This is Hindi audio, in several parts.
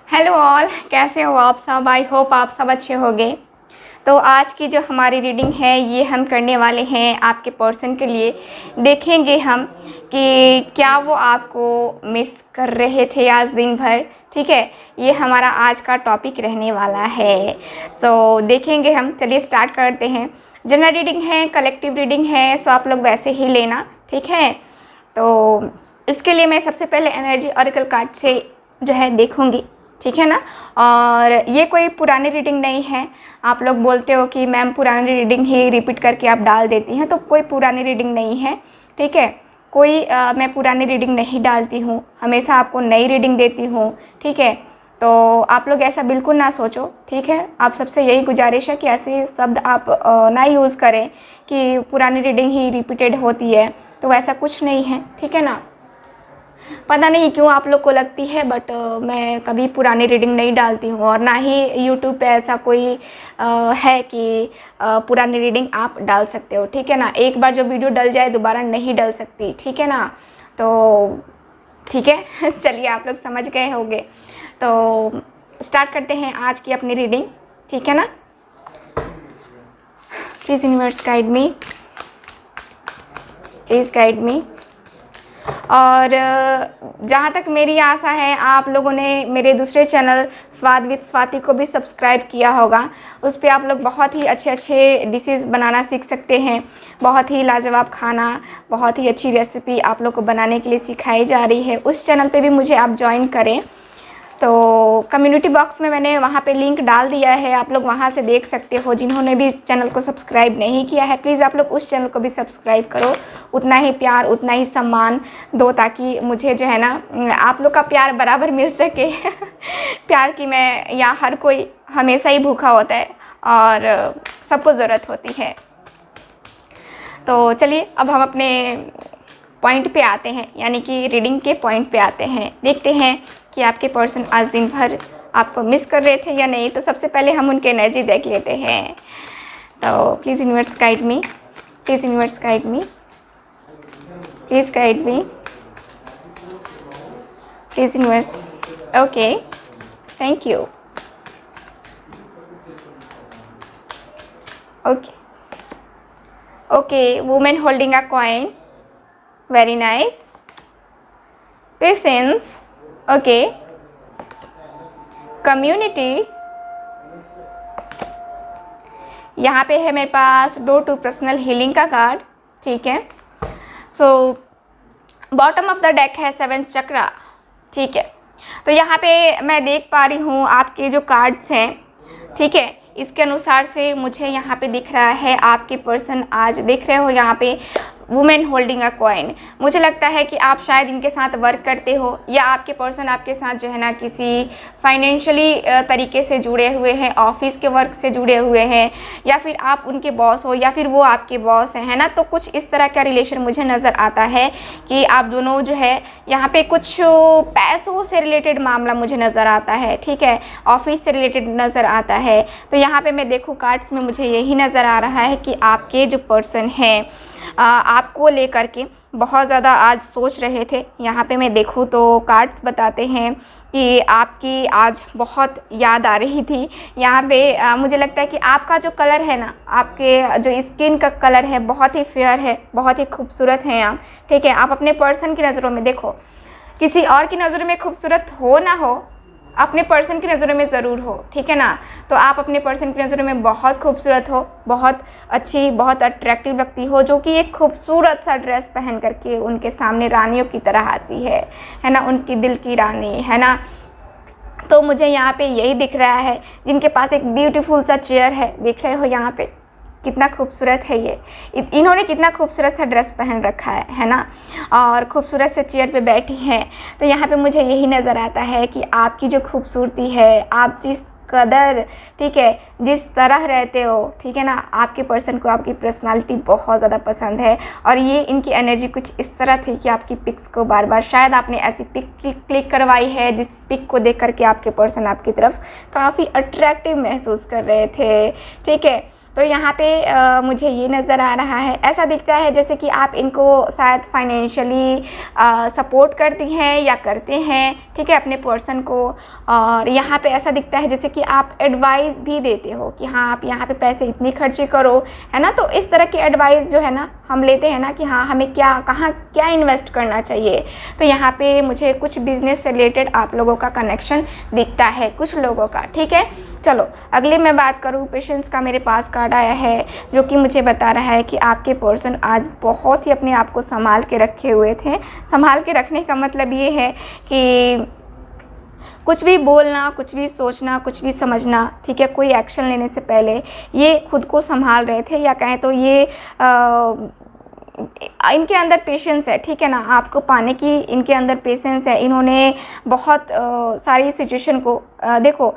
हेलो ऑल, कैसे हो आप सब। आई होप आप सब अच्छे होंगे। तो आज की जो हमारी रीडिंग है ये हम करने वाले हैं आपके पर्सन के लिए। देखेंगे हम कि क्या वो आपको मिस कर रहे थे आज दिन भर। ठीक है, ये हमारा आज का टॉपिक रहने वाला है। सो देखेंगे हम। चलिए स्टार्ट करते हैं। जनरल रीडिंग है, कलेक्टिव रीडिंग है, सो आप लोग वैसे ही लेना। ठीक है, तो इसके लिए मैं सबसे पहले एनर्जी ऑरेकल कार्ड से जो है देखूंगी। ठीक है ना। और ये कोई पुरानी रीडिंग नहीं है। आप लोग बोलते हो कि मैम पुरानी रीडिंग ही रिपीट करके आप डाल देती हैं, तो कोई पुरानी रीडिंग नहीं है। ठीक है, कोई मैं पुरानी रीडिंग नहीं डालती हूँ, हमेशा आपको नई रीडिंग देती हूँ। ठीक है, तो आप लोग ऐसा बिल्कुल ना सोचो। ठीक है, आप सबसे यही गुजारिश है कि ऐसे शब्द आप ना यूज़ करें कि पुरानी रीडिंग ही रिपीटेड होती है, तो वैसा कुछ नहीं है। ठीक है ना। पता नहीं क्यों आप लोग को लगती है, बट मैं कभी पुरानी रीडिंग नहीं डालती हूँ, और ना ही यूट्यूब पे ऐसा कोई है कि पुरानी रीडिंग आप डाल सकते हो। ठीक है ना। एक बार जो वीडियो डल जाए दोबारा नहीं डल सकती। ठीक है ना। तो ठीक है चलिए, आप लोग समझ गए होंगे। तो स्टार्ट करते हैं आज की अपनी रीडिंग। ठीक है ना। Please universe guide me, please guide मी। और जहाँ तक मेरी आशा है, आप लोगों ने मेरे दूसरे चैनल स्वाद विद स्वाति को भी सब्सक्राइब किया होगा। उस पर आप लोग बहुत ही अच्छे अच्छे डिशेस बनाना सीख सकते हैं। बहुत ही लाजवाब खाना, बहुत ही अच्छी रेसिपी आप लोग को बनाने के लिए सिखाई जा रही है। उस चैनल पे भी मुझे आप ज्वाइन करें। तो कम्युनिटी बॉक्स में मैंने वहाँ पे लिंक डाल दिया है, आप लोग वहाँ से देख सकते हो। जिन्होंने भी इस चैनल को सब्सक्राइब नहीं किया है, प्लीज़ आप लोग उस चैनल को भी सब्सक्राइब करो। उतना ही प्यार, उतना ही सम्मान दो, ताकि मुझे जो है ना आप लोग का प्यार बराबर मिल सके प्यार की मैं, यहाँ हर कोई हमेशा ही भूखा होता है और सबको ज़रूरत होती है। तो चलिए अब हम अपने पॉइंट पे आते हैं, यानी कि रीडिंग के पॉइंट पे आते हैं। देखते हैं कि आपके पर्सन आज दिन भर आपको मिस कर रहे थे या नहीं। तो सबसे पहले हम उनके एनर्जी देख लेते हैं। तो please universe guide me, please universe guide me, please guide me, please universe. Okay, thank you. Okay okay, women holding a coin, very nice. Patience, okay. Community, यहाँ पे है मेरे पास डोर टू पर्सनल हीलिंग का कार्ड। ठीक है। So bottom of the deck है 7 चक्रा। ठीक है, तो यहाँ पे मैं देख पा रही हूँ आपके जो कार्ड्स हैं। ठीक है, इसके अनुसार से मुझे यहाँ पे दिख रहा है आपके पर्सन आज देख रहे हो यहाँ पे वुमेन होल्डिंग अ कॉइन। मुझे लगता है कि आप शायद इनके साथ वर्क करते हो, या आपके पर्सन आपके साथ जो है ना किसी फाइनेंशियली तरीके से जुड़े हुए हैं, ऑफिस के वर्क से जुड़े हुए हैं, या फिर आप उनके बॉस हो या फिर वो आपके बॉस हैं, है ना। तो कुछ इस तरह का रिलेशन मुझे नज़र आता है कि आप दोनों जो है यहाँ पे कुछ पैसों से रिलेटेड मामला मुझे नज़र आता है। ठीक है, ऑफिस से रिलेटेड नज़र आता है। तो यहाँ पे मैं देखूँ कार्ड्स में मुझे यही नज़र आ रहा है कि आपके जो पर्सन हैं आपको लेकर के बहुत ज़्यादा आज सोच रहे थे। यहाँ पे मैं देखूँ तो कार्ड्स बताते हैं कि आपकी आज बहुत याद आ रही थी। यहाँ पे मुझे लगता है कि आपका जो कलर है ना, आपके जो स्किन का कलर है बहुत ही फेयर है, बहुत ही खूबसूरत हैं आप। ठीक है, आप अपने पर्सन की नज़रों में देखो, किसी और की नज़रों में खूबसूरत हो ना हो, अपने पर्सन की नज़रों में ज़रूर हो। ठीक है ना। तो आप अपने पर्सन की नज़रों में बहुत खूबसूरत हो, बहुत अच्छी, बहुत अट्रैक्टिव लगती हो, जो कि एक खूबसूरत सा ड्रेस पहन करके उनके सामने रानियों की तरह आती है ना, उनकी दिल की रानी, है ना। तो मुझे यहाँ पे यही दिख रहा है, जिनके पास एक ब्यूटीफुल सा चेयर है, देख रहे हो यहाँ पे कितना खूबसूरत है ये। इन्होंने कितना खूबसूरत सा ड्रेस पहन रखा है ना, और खूबसूरत से चेयर पे बैठी हैं। तो यहाँ पे मुझे यही नज़र आता है कि आपकी जो खूबसूरती है, आप जिस कदर, ठीक है, जिस तरह रहते हो, ठीक है ना, आपके पर्सन को आपकी पर्सनालिटी बहुत ज़्यादा पसंद है। और ये इनकी एनर्जी कुछ इस तरह थी कि आपकी पिक्स को बार बार शायद आपने ऐसी पिक क्लिक करवाई है जिस पिक को देख करके आपके पर्सन आपकी तरफ काफ़ी अट्रैक्टिव महसूस कर रहे थे। ठीक है, तो यहाँ पे मुझे ये नज़र आ रहा है, ऐसा दिखता है जैसे कि आप इनको शायद फाइनेंशियली सपोर्ट करती हैं या करते हैं, ठीक है, अपने पर्सन को। और यहाँ पे ऐसा दिखता है जैसे कि आप एडवाइस भी देते हो कि हाँ आप यहाँ पे पैसे इतने खर्चे करो, है ना। तो इस तरह की एडवाइस जो है ना हम लेते हैं ना कि हाँ हमें कहाँ क्या इन्वेस्ट करना चाहिए। तो यहाँ पे मुझे कुछ बिजनेस से रिलेटेड आप लोगों का कनेक्शन दिखता है, कुछ लोगों का, ठीक है। चलो अगले मैं बात करूँ, पेशेंस का मेरे पास कार्ड आया है जो कि मुझे बता रहा है कि आपके पर्सन आज बहुत ही अपने आप को संभाल के रखे हुए थे। संभाल के रखने का मतलब ये है कि कुछ भी बोलना, कुछ भी सोचना, कुछ भी समझना, ठीक है, कोई एक्शन लेने से पहले ये खुद को संभाल रहे थे, या कहें तो ये इनके अंदर पेशेंस है, ठीक है ना। आपको पाने की इनके अंदर पेशेंस है। इन्होंने बहुत सारी सिचुएशन को देखो,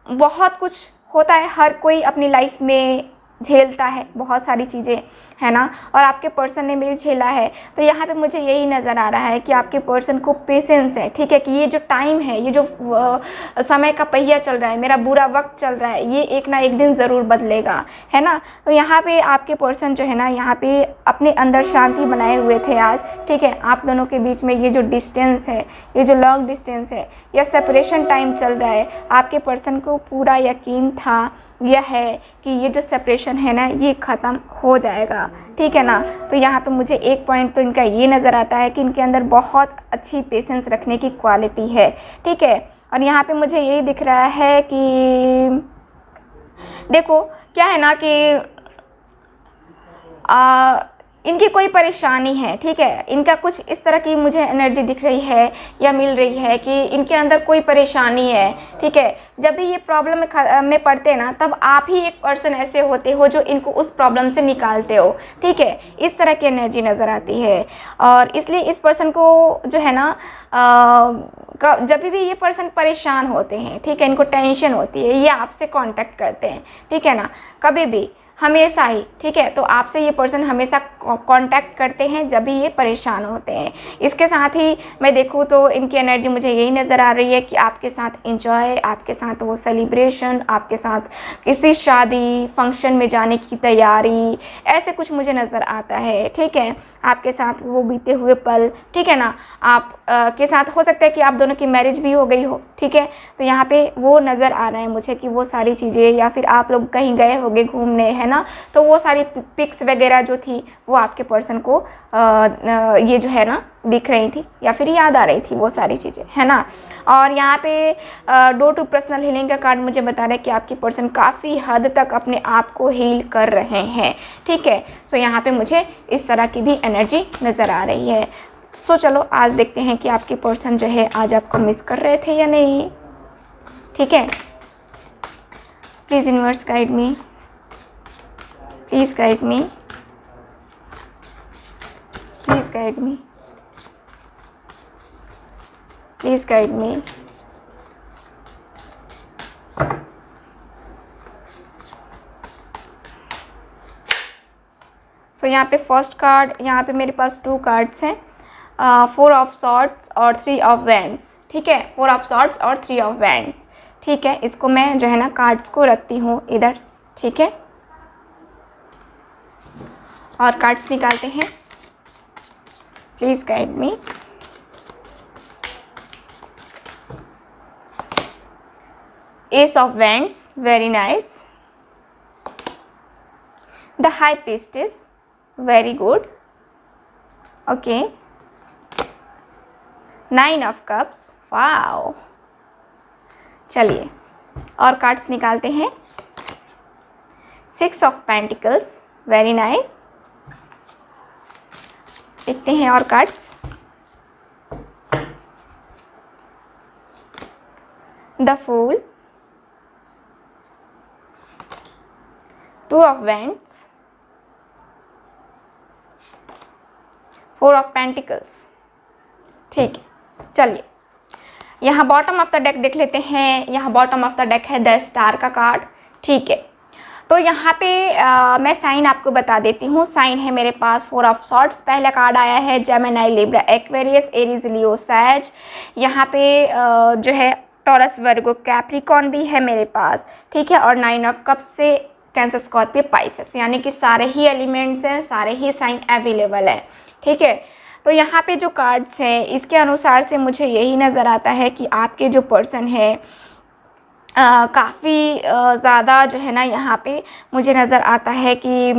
बहुत कुछ होता है, हर कोई अपनी लाइफ में झेलता है बहुत सारी चीज़ें, है ना, और आपके पर्सन ने भी झेला है। तो यहाँ पे मुझे यही नज़र आ रहा है कि आपके पर्सन को पेशेंस है, ठीक है, कि ये जो टाइम है, ये जो समय का पहिया चल रहा है, मेरा बुरा वक्त चल रहा है, ये एक ना एक दिन ज़रूर बदलेगा, है ना। तो यहाँ पे आपके पर्सन जो है ना यहाँ पे अपने अंदर शांति बनाए हुए थे आज, ठीक है। आप दोनों के बीच में ये जो डिस्टेंस है, ये जो लॉन्ग डिस्टेंस है या सेपरेशन टाइम चल रहा है, आपके पर्सन को पूरा यकीन था यह है कि ये जो सेपरेशन है ना ये ख़त्म हो जाएगा, ठीक है ना। तो यहाँ पे मुझे एक पॉइंट तो इनका ये नज़र आता है कि इनके अंदर बहुत अच्छी पेशेंस रखने की क्वालिटी है, ठीक है। और यहाँ पे मुझे यही दिख रहा है कि देखो क्या है ना कि इनकी कोई परेशानी है, ठीक है, इनका कुछ इस तरह की मुझे एनर्जी दिख रही है या मिल रही है कि इनके अंदर कोई परेशानी है, ठीक है। जब भी ये प्रॉब्लम में पड़ते हैं ना तब आप ही एक पर्सन ऐसे होते हो जो इनको उस प्रॉब्लम से निकालते हो, ठीक है। इस तरह की एनर्जी नज़र आती है। और इसलिए इस पर्सन को जो है ना जब भी ये पर्सन परेशान होते हैं, ठीक है, इनको टेंशन होती है, ये आपसे कांटेक्ट करते हैं, ठीक है ना, कभी भी, हमेशा ही, ठीक है। तो आपसे ये पर्सन हमेशा कांटेक्ट करते हैं जब भी ये परेशान होते हैं। इसके साथ ही मैं देखूँ तो इनकी एनर्जी मुझे यही नज़र आ रही है कि आपके साथ एंजॉय, आपके साथ वो सेलिब्रेशन, आपके साथ किसी शादी फंक्शन में जाने की तैयारी, ऐसे कुछ मुझे नज़र आता है, ठीक है। आपके साथ वो बीते हुए पल, ठीक है ना, आप के साथ हो सकता है कि आप दोनों की मैरिज भी हो गई हो, ठीक है। तो यहाँ पे वो नज़र आ रहा है मुझे कि वो सारी चीज़ें, या फिर आप लोग कहीं गए होगे घूमने, है ना, तो वो सारी पिक्स वगैरह जो थी वो आपके पर्सन को ये जो है ना दिख रही थी या फिर याद आ रही थी वो सारी चीज़ें, है ना। और यहाँ पे डोर टू पर्सनल हीलिंग का कार्ड मुझे बता रहा है कि आपकी पर्सन काफ़ी हद तक अपने आप को हील कर रहे हैं, ठीक है। सो यहाँ पे मुझे इस तरह की भी एनर्जी नज़र आ रही है। सो चलो आज देखते हैं कि आपके पर्सन जो है आज आपको मिस कर रहे थे या नहीं, ठीक है। Please universe guide me, please guide me, please guide me, please guide me. So यहाँ पे फर्स्ट कार्ड, यहाँ पे मेरे पास 2 कार्ड्स हैं, 4 ऑफ सॉर्ड्स और 3 ऑफ वैंड्स, ठीक है, 4 ऑफ सॉर्ड्स और 3 ऑफ वैंड्स, ठीक है। इसको मैं जो है ना कार्ड्स को रखती हूँ इधर, ठीक है, और कार्ड्स निकालते हैं। Please guide me. S of wands, very nice. The high priestess, very good, okay. 9 of cups, wow. चलिए और कार्ड्स निकालते हैं। 6 ऑफ पेंटिकल्स, वेरी नाइस। देखते हैं और cards. The fool, 2 of wands, 4 of pentacles, ठीक है। चलिए यहाँ बॉटम ऑफ द डेक देख लेते हैं। यहाँ बॉटम ऑफ द डेक है द स्टार का कार्ड, ठीक है। तो यहाँ पे मैं साइन आपको बता देती हूँ। साइन है मेरे पास 4 ऑफ सॉर्ड्स, पहला कार्ड आया है जेमिनी, लिब्रा, एक्वेरियस, एरीज, लियो, सैज। यहाँ पे जो है टॉरस वर्गो कैप्रिकॉन भी है मेरे पास, ठीक है, और 9 ऑफ कप से कैंसर स्कॉर्पियो पाइसेस, यानी कि सारे ही एलिमेंट्स हैं, सारे ही साइन अवेलेबल है, ठीक है। तो यहाँ पे जो कार्ड्स हैं इसके अनुसार से मुझे यही नज़र आता है कि आपके जो पर्सन है काफ़ी ज़्यादा जो है ना यहाँ पे मुझे नज़र आता है कि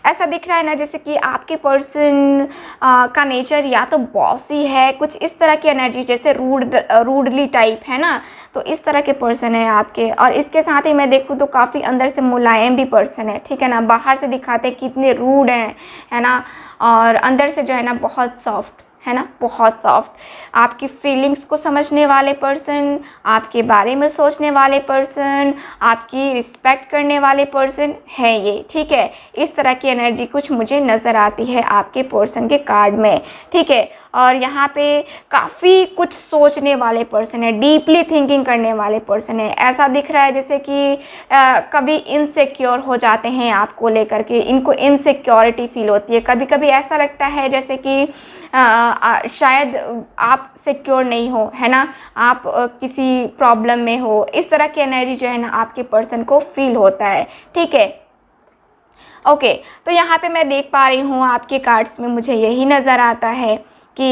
ऐसा दिख रहा है ना जैसे कि आपके पर्सन का नेचर या तो बॉसी है, कुछ इस तरह की एनर्जी, जैसे रूडली टाइप है ना, तो इस तरह के पर्सन है आपके। और इसके साथ ही मैं देखूँ तो काफ़ी अंदर से मुलायम भी पर्सन है, ठीक है ना, बाहर से दिखाते कितने रूड हैं, है ना, और अंदर से जो है ना बहुत सॉफ्ट है ना, बहुत सॉफ्ट। आपकी फीलिंग्स को समझने वाले पर्सन, आपके बारे में सोचने वाले पर्सन, आपकी रिस्पेक्ट करने वाले पर्सन है ये, ठीक है। इस तरह की एनर्जी कुछ मुझे नज़र आती है आपके पर्सन के कार्ड में, ठीक है। और यहाँ पे काफ़ी कुछ सोचने वाले पर्सन है, डीपली थिंकिंग करने वाले पर्सन है। ऐसा दिख रहा है जैसे कि कभी इनसिक्योर हो जाते हैं आपको लेकर के, इनको इनसिक्योरिटी फील होती है। कभी कभी ऐसा लगता है जैसे कि शायद आप सिक्योर नहीं हो, है ना, आप किसी प्रॉब्लम में हो, इस तरह की एनर्जी जो है ना आपके पर्सन को फील होता है, ठीक है। ओके, तो यहाँ पे मैं देख पा रही हूँ आपके कार्ड्स में मुझे यही नज़र आता है कि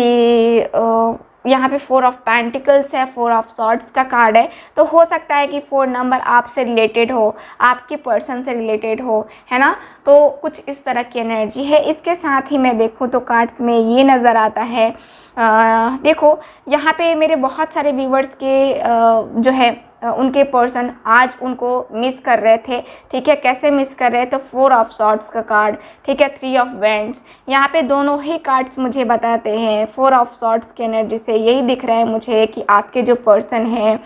यहाँ पे 4 ऑफ पेंटिकल्स है, 4 ऑफ सॉर्ड्स का कार्ड है। तो हो सकता है कि 4 नंबर आपसे रिलेटेड हो, आपके पर्सन से रिलेटेड हो, है ना, तो कुछ इस तरह की एनर्जी है। इसके साथ ही मैं देखूँ तो कार्ड्स में ये नज़र आता है, देखो यहाँ पे मेरे बहुत सारे व्यूवर्स के जो है उनके पर्सन आज उनको मिस कर रहे थे, ठीक है। कैसे मिस कर रहे हैं, तो 4 ऑफ सॉर्ड्स का कार्ड, ठीक है, 3 ऑफ वेंट्स, यहाँ पे दोनों ही कार्ड्स मुझे बताते हैं 4 ऑफ सॉर्ड्स की एनर्जी से यही दिख रहा है मुझे कि आपके जो पर्सन हैं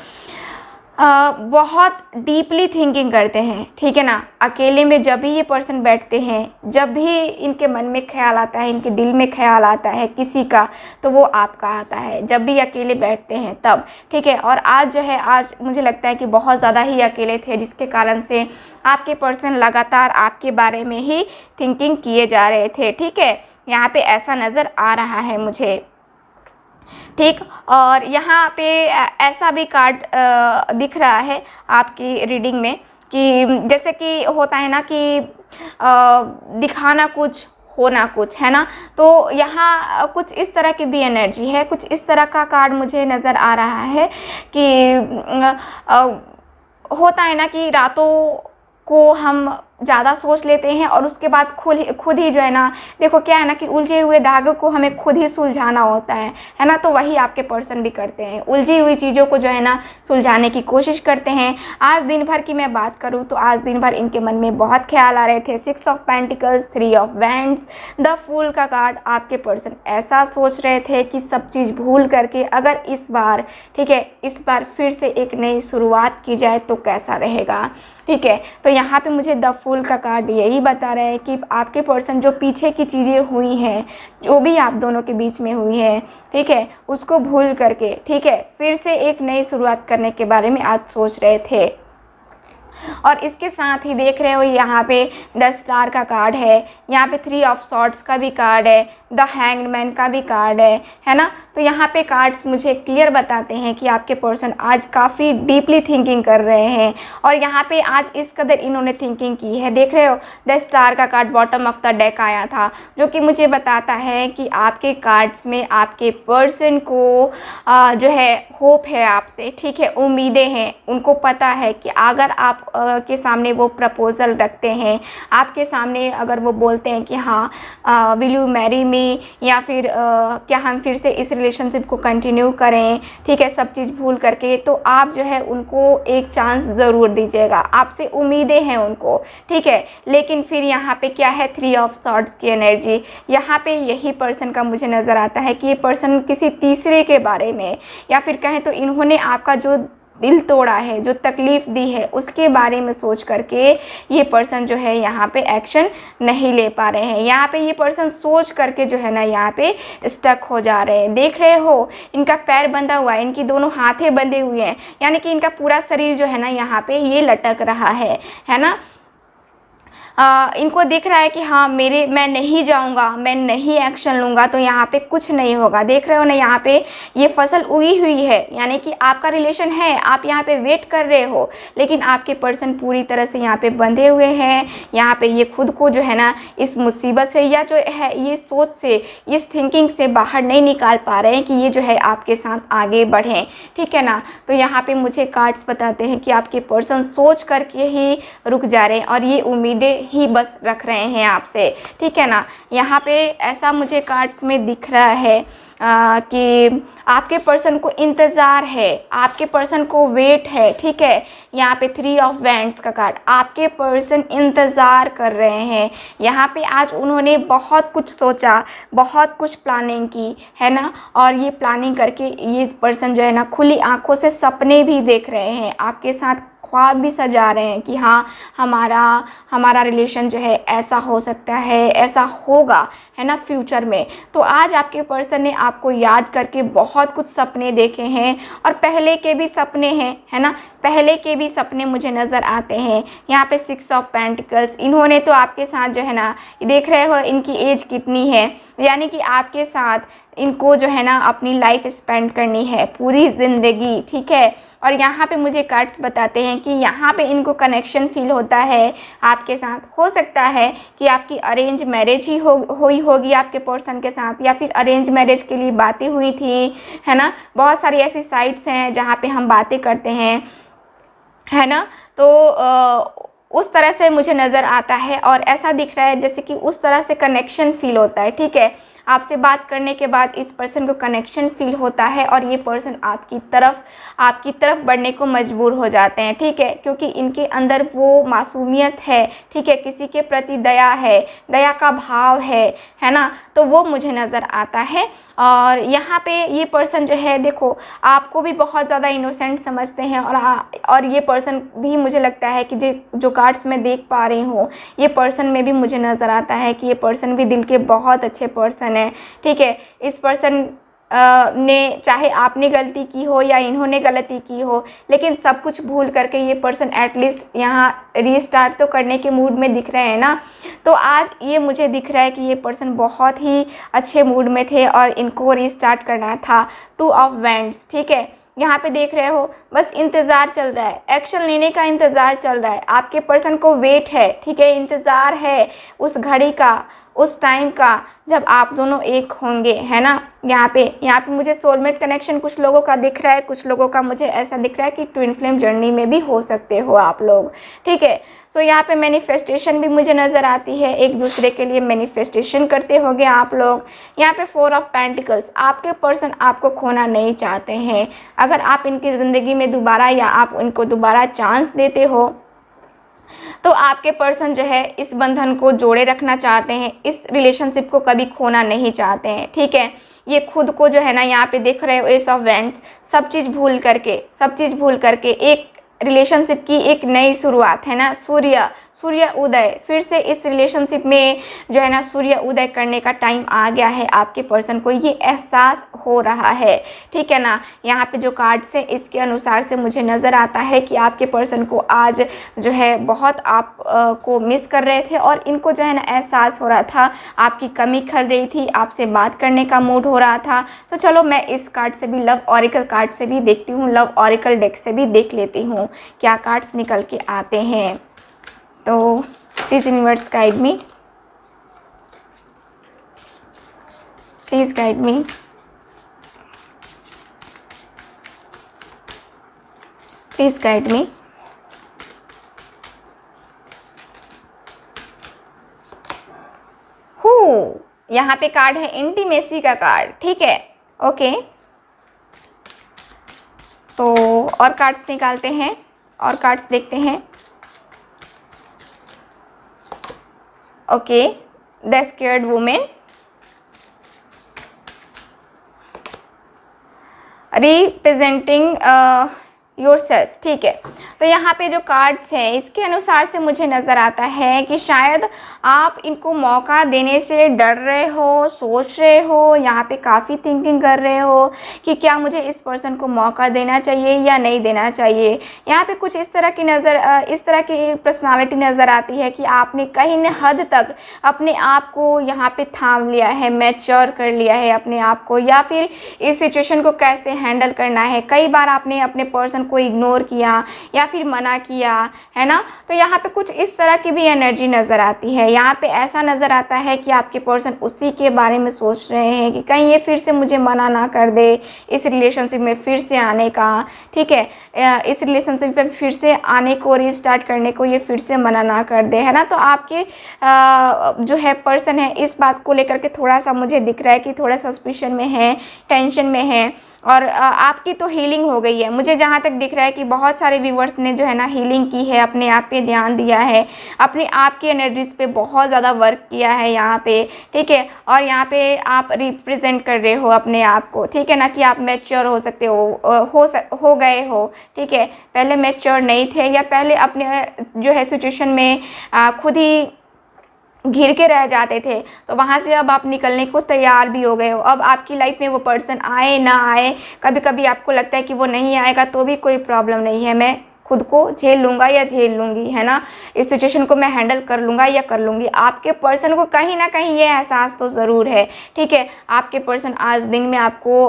बहुत डीपली थिंकिंग करते हैं, ठीक है ना। अकेले में जब भी ये पर्सन बैठते हैं, जब भी इनके मन में ख्याल आता है, इनके दिल में ख्याल आता है किसी का, तो वो आपका आता है, जब भी अकेले बैठते हैं तब, ठीक है। और आज जो है, आज मुझे लगता है कि बहुत ज़्यादा ही अकेले थे, जिसके कारण से आपके पर्सन लगातार आपके बारे में ही थिंकिंग किए जा रहे थे, ठीक है। यहाँ पे ऐसा नज़र आ रहा है मुझे, ठीक। और यहाँ पे ऐसा भी कार्ड दिख रहा है आपकी रीडिंग में कि जैसे कि होता है ना कि दिखाना कुछ होना कुछ, है ना, तो यहाँ कुछ इस तरह की भी एनर्जी है, कुछ इस तरह का कार्ड मुझे नज़र आ रहा है कि होता है ना कि रातों को हम ज़्यादा सोच लेते हैं और उसके बाद खुद ही जो है ना, देखो क्या है ना कि उलझे हुए धागे को हमें खुद ही सुलझाना होता है ना, तो वही आपके पर्सन भी करते हैं, उलझी हुई चीज़ों को जो है ना सुलझाने की कोशिश करते हैं। आज दिन भर की मैं बात करूँ तो आज दिन भर इनके मन में बहुत ख्याल आ रहे थे, 6 of pentacles, 3 of wands, the fool का कार्ड। आपके पर्सन ऐसा सोच रहे थे कि सब चीज़ भूल करके अगर इस बार, ठीक है, इस बार फिर से एक नई शुरुआत की जाए तो कैसा रहेगा, ठीक है। तो यहाँ पे मुझे द फूल का कार्ड यही बता रहा है कि आपके पर्सन जो पीछे की चीज़ें हुई हैं, जो भी आप दोनों के बीच में हुई हैं, ठीक है, उसको भूल करके, ठीक है, फिर से एक नई शुरुआत करने के बारे में आज सोच रहे थे। और इसके साथ ही देख रहे हो यहाँ पे 10 स्टार का कार्ड है, यहाँ पे 3 ऑफ सॉर्ड्स का भी कार्ड है, द हैंग्ड मैन का भी कार्ड है ना। तो यहाँ पे कार्ड्स मुझे क्लियर बताते हैं कि आपके पर्सन आज काफ़ी डीपली थिंकिंग कर रहे हैं और यहाँ पे आज इस कदर इन्होंने थिंकिंग की है। देख रहे हो 10 स्टार का card bottom of the deck आया था, जो कि मुझे बताता है कि आपके कार्ड्स में आपके पर्सन को जो है होप है आपसे, ठीक है, उम्मीदें हैं। उनको पता है कि अगर आप के सामने वो प्रपोज़ल रखते हैं, आपके सामने अगर वो बोलते हैं कि हाँ विल यू मैरी मी, या फिर क्या हम फिर से इस रिलेशनशिप को कंटिन्यू करें, ठीक है, सब चीज़ भूल करके, तो आप जो है उनको एक चांस ज़रूर दीजिएगा। आपसे उम्मीदें हैं उनको, ठीक है। लेकिन फिर यहाँ पे क्या है, 3 ऑफ सॉर्ड्स की एनर्जी। यहाँ पे यही पर्सन का मुझे नज़र आता है कि ये पर्सन किसी तीसरे के बारे में, या फिर कहें तो इन्होंने आपका जो दिल तोड़ा है, जो तकलीफ़ दी है, उसके बारे में सोच करके ये पर्सन जो है यहाँ पे एक्शन नहीं ले पा रहे हैं। यहाँ पे ये पर्सन सोच करके जो है ना यहाँ पे स्टक हो जा रहे हैं। देख रहे हो इनका पैर बंधा हुआ है, इनकी दोनों हाथें बंधे हुए हैं, यानी कि इनका पूरा शरीर जो है ना यहाँ पे ये लटक रहा है ना। इनको दिख रहा है कि हाँ मैं नहीं जाऊँगा, मैं नहीं एक्शन लूँगा तो यहाँ पे कुछ नहीं होगा। देख रहे हो ना, यहाँ पे ये फसल उगी हुई है, यानी कि आपका रिलेशन है, आप यहाँ पे वेट कर रहे हो, लेकिन आपके पर्सन पूरी तरह से यहाँ पे बंधे हुए हैं। यहाँ पे ये खुद को जो है ना इस मुसीबत से या जो है ये सोच से, इस थिंकिंग से बाहर नहीं निकाल पा रहे हैं कि ये जो है आपके साथ आगे बढ़ें, ठीक है ना। तो यहाँ पे मुझे कार्ड्स बताते हैं कि आपके पर्सन सोच करके ही रुक जा रहे हैं और ये उम्मीदें ही बस रख रहे हैं आपसे, ठीक है ना। यहाँ पे ऐसा मुझे कार्ड्स में दिख रहा है कि आपके पर्सन को इंतज़ार है, आपके पर्सन को वेट है, ठीक है। यहाँ पे 3 ऑफ वैंड्स का कार्ड, आपके पर्सन इंतज़ार कर रहे हैं। यहाँ पे आज उन्होंने बहुत कुछ सोचा, बहुत कुछ प्लानिंग की है ना, और ये प्लानिंग करके ये पर्सन जो है ना खुली आंखों से सपने भी देख रहे हैं, आपके साथ ख्वाब भी सजा रहे हैं कि हाँ हमारा रिलेशन जो है ऐसा हो सकता है, ऐसा होगा, है ना, फ्यूचर में। तो आज आपके पर्सन ने आपको याद करके बहुत कुछ सपने देखे हैं और पहले के भी सपने हैं, है ना, पहले के भी सपने मुझे नज़र आते हैं। यहाँ पे 6 ऑफ पेंटिकल्स, इन्होंने तो आपके साथ जो है ना, देख रहे हो इनकी एज कितनी है, यानी कि आपके साथ इनको जो है ना अपनी लाइफ स्पेंड करनी है, पूरी ज़िंदगी, ठीक है। और यहाँ पे मुझे कार्ड्स बताते हैं कि यहाँ पे इनको कनेक्शन फील होता है आपके साथ। हो सकता है कि आपकी अरेंज मैरिज ही हुई होगी आपके पर्सन के साथ, या फिर अरेंज मैरिज के लिए बातें हुई थी, है ना। बहुत सारी ऐसी साइट्स हैं जहाँ पे हम बातें करते हैं, है ना। तो उस तरह से मुझे नज़र आता है और ऐसा दिख रहा है जैसे कि उस तरह से कनेक्शन फील होता है, ठीक है। आपसे बात करने के बाद इस पर्सन को कनेक्शन फील होता है और ये पर्सन आपकी तरफ बढ़ने को मजबूर हो जाते हैं, ठीक है, क्योंकि इनके अंदर वो मासूमियत है, ठीक है, किसी के प्रति दया है, दया का भाव है ना, तो वो मुझे नज़र आता है। और यहाँ पे ये पर्सन जो है, देखो आपको भी बहुत ज़्यादा इनोसेंट समझते हैं और ये पर्सन भी मुझे लगता है कि जो कार्ड्स मैं देख पा रही हूँ, ये पर्सन में भी मुझे नज़र आता है कि ये पर्सन भी दिल के बहुत अच्छे पर्सन है, ठीक है। इस पर्सन ने, चाहे आपने गलती की हो या इन्होंने गलती की हो, लेकिन सब कुछ भूल करके ये पर्सन एटलीस्ट यहाँ रीस्टार्ट तो करने के मूड में दिख रहे हैं ना। तो आज ये मुझे दिख रहा है कि ये पर्सन बहुत ही अच्छे मूड में थे और इनको रीस्टार्ट करना था। 2 ऑफ वैंड्स, ठीक है। यहाँ पे देख रहे हो बस इंतज़ार चल रहा है, एक्शन लेने का इंतज़ार चल रहा है, आपके पर्सन को वेट है, ठीक है, इंतज़ार है उस घड़ी का, उस टाइम का जब आप दोनों एक होंगे, है ना। यहाँ पे मुझे सोलमेट कनेक्शन कुछ लोगों का दिख रहा है, कुछ लोगों का मुझे ऐसा दिख रहा है कि ट्विन फ्लेम जर्नी में भी हो सकते हो आप लोग, ठीक है। सो यहाँ पे मैनिफेस्टेशन भी मुझे नज़र आती है, एक दूसरे के लिए मैनिफेस्टेशन करते होगे आप लोग। यहाँ पे 4 ऑफ पेंटिकल्स, आपके पर्सन आपको खोना नहीं चाहते हैं। अगर आप इनकी ज़िंदगी में दोबारा या आप इनको दोबारा चांस देते हो तो आपके पर्सन जो है इस बंधन को जोड़े रखना चाहते हैं, इस रिलेशनशिप को कभी खोना नहीं चाहते हैं, ठीक है। ये खुद को जो है ना, यहाँ पे देख रहे हो एस ऑफ वैंड्स, सब चीज़ भूल करके एक रिलेशनशिप की एक नई शुरुआत, है ना, सूर्य उदय, फिर से इस रिलेशनशिप में जो है ना सूर्य उदय करने का टाइम आ गया है। आपके पर्सन को ये एहसास हो रहा है, ठीक है ना। यहाँ पे जो कार्ड्स है इसके अनुसार से मुझे नज़र आता है कि आपके पर्सन को आज जो है बहुत आप को मिस कर रहे थे और इनको जो है ना एहसास हो रहा था, आपकी कमी खल रही थी, आपसे बात करने का मूड हो रहा था। तो चलो मैं इस कार्ड से भी, लव ऑरिकल कार्ड से भी देखती हूँ, लव ऑरिकल डेक से भी देख लेती हूँ क्या कार्ड्स निकल के आते हैं। तो please universe guide me, please guide me. Please guide मी। यहाँ पे कार्ड है इंटीमेसी का कार्ड, ठीक है, ओके। तो और कार्ड्स निकालते हैं और कार्ड्स देखते हैं। Okay, the scared women, representing yourself, ठीक है। तो यहाँ पे जो कार्ड्स हैं इसके अनुसार से मुझे नज़र आता है कि शायद आप इनको मौका देने से डर रहे हो, सोच रहे हो, यहाँ पे काफ़ी थिंकिंग कर रहे हो कि क्या मुझे इस पर्सन को मौका देना चाहिए या नहीं देना चाहिए। यहाँ पे कुछ इस तरह की पर्सनालिटी नज़र आती है कि आपने कहीं न हद तक अपने आप को यहाँ पे थाम लिया है, मैच्योर कर लिया है अपने आप को, या फिर इस सिचुएशन को कैसे हैंडल करना है। कई बार आपने अपने पर्सन को इग्नोर किया या फिर मना किया, है ना। तो यहाँ पे कुछ इस तरह की भी एनर्जी नज़र आती है। यहाँ पे ऐसा नज़र आता है कि आपके पर्सन उसी के बारे में सोच रहे हैं कि कहीं ये फिर से मुझे मना ना कर दे इस रिलेशनशिप में फिर से आने का, ठीक है, इस रिलेशनशिप में फिर से आने को, रीस्टार्ट करने को ये फिर से मना ना कर दे, है ना। तो आपके जो है पर्सन है इस बात को लेकर के थोड़ा सा मुझे दिख रहा है कि थोड़ा सस्पिशन में है, टेंशन में है। और आपकी तो हीलिंग हो गई है, मुझे जहाँ तक दिख रहा है कि बहुत सारे व्यूवर्स ने जो है ना हीलिंग की है, अपने आप पे ध्यान दिया है, अपने आप की एनर्जीज पे बहुत ज़्यादा वर्क किया है यहाँ पे, ठीक है। और यहाँ पे आप रिप्रेजेंट कर रहे हो अपने आप को, ठीक है ना, कि आप मैच्योर हो सकते हो गए हो, ठीक है। पहले मैच्योर नहीं थे या पहले अपने जो है सिचुएशन में खुद ही घिर के रह जाते थे, तो वहाँ से अब आप निकलने को तैयार भी हो गए हो। अब आपकी लाइफ में वो पर्सन आए ना आए, कभी कभी आपको लगता है कि वो नहीं आएगा तो भी कोई प्रॉब्लम नहीं है, मैं खुद को झेल लूँगा या झेल लूँगी, है ना, इस सिचुएशन को मैं हैंडल कर लूँगा या कर लूँगी। आपके पर्सन को कहीं ना कहीं ये एहसास तो ज़रूर है, ठीक है। आपके पर्सन आज दिन में आपको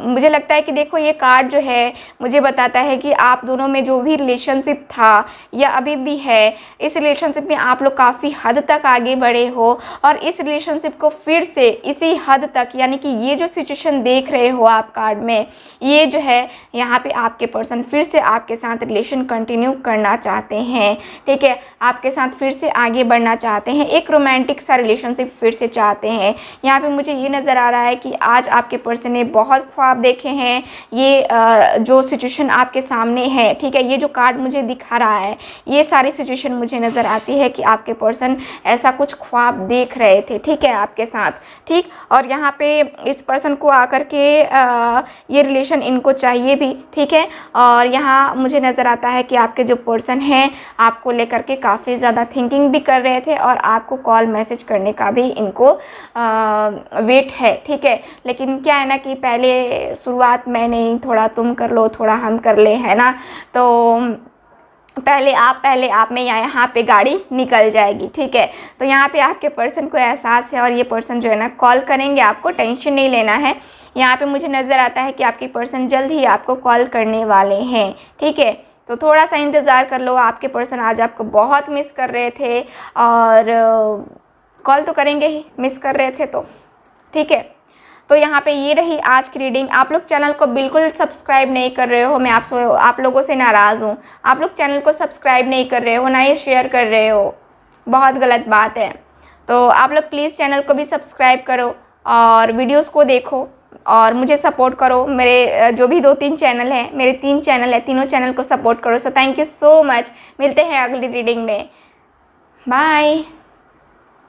मुझे लगता है कि देखो ये कार्ड जो है मुझे बताता है कि आप दोनों में जो भी रिलेशनशिप था या अभी भी है, इस रिलेशनशिप में आप लोग काफ़ी हद तक आगे बढ़े हो और इस रिलेशनशिप को फिर से इसी हद तक, यानी कि ये जो सिचुएशन देख रहे हो आप कार्ड में, ये जो है यहाँ पे आपके पर्सन फिर से आपके साथ रिलेशन कंटिन्यू करना चाहते हैं, ठीक है, आपके साथ फिर से आगे बढ़ना चाहते हैं, एक रोमांटिक सा रिलेशनशिप फिर से चाहते हैं। यहाँ पे मुझे ये नज़र आ रहा है कि आज आपके पर्सन ने बहुत ख्वाब देखे हैं, ये जो सिचुएशन आपके सामने है, ठीक है, ये जो कार्ड मुझे दिखा रहा है, ये सारी सिचुएशन मुझे नज़र आती है कि आपके पर्सन ऐसा कुछ ख्वाब देख रहे थे, ठीक है, आपके साथ, ठीक। और यहाँ पे इस पर्सन को आकर के ये रिलेशन इनको चाहिए भी, ठीक है। और यहाँ मुझे नज़र आता है कि आपके जो पर्सन हैं आपको लेकर के काफ़ी ज़्यादा थिंकिंग भी कर रहे थे और आपको कॉल मैसेज करने का भी इनको वेट है, ठीक है। लेकिन क्या है ना कि पहले शुरुआत मैं नहीं, थोड़ा तुम कर लो, थोड़ा हम कर ले, है ना। तो पहले आप में यहाँ पे गाड़ी निकल जाएगी, ठीक है। तो यहाँ पे आपके पर्सन को एहसास है और ये पर्सन जो है ना कॉल करेंगे, आपको टेंशन नहीं लेना है। यहाँ पे मुझे नज़र आता है कि आपके पर्सन जल्द ही आपको कॉल करने वाले हैं, ठीक है। तो थोड़ा सा इंतज़ार कर लो, आपके पर्सन आज आपको बहुत मिस कर रहे थे और कॉल तो करेंगे ही, मिस कर रहे थे तो, ठीक है। तो यहाँ पे ये रही आज की रीडिंग। आप लोग चैनल को बिल्कुल सब्सक्राइब नहीं कर रहे हो, मैं आप लोगों से नाराज़ हूँ। आप लोग चैनल को सब्सक्राइब नहीं कर रहे हो, ना ही शेयर कर रहे हो, बहुत गलत बात है। तो आप लोग प्लीज़ चैनल को भी सब्सक्राइब करो और वीडियोस को देखो और मुझे सपोर्ट करो। मेरे जो भी 2-3 चैनल हैं, मेरे 3 चैनल है, तीनों चैनल को सपोर्ट करो। So thank you so much. मिलते हैं अगली रीडिंग में, बाय।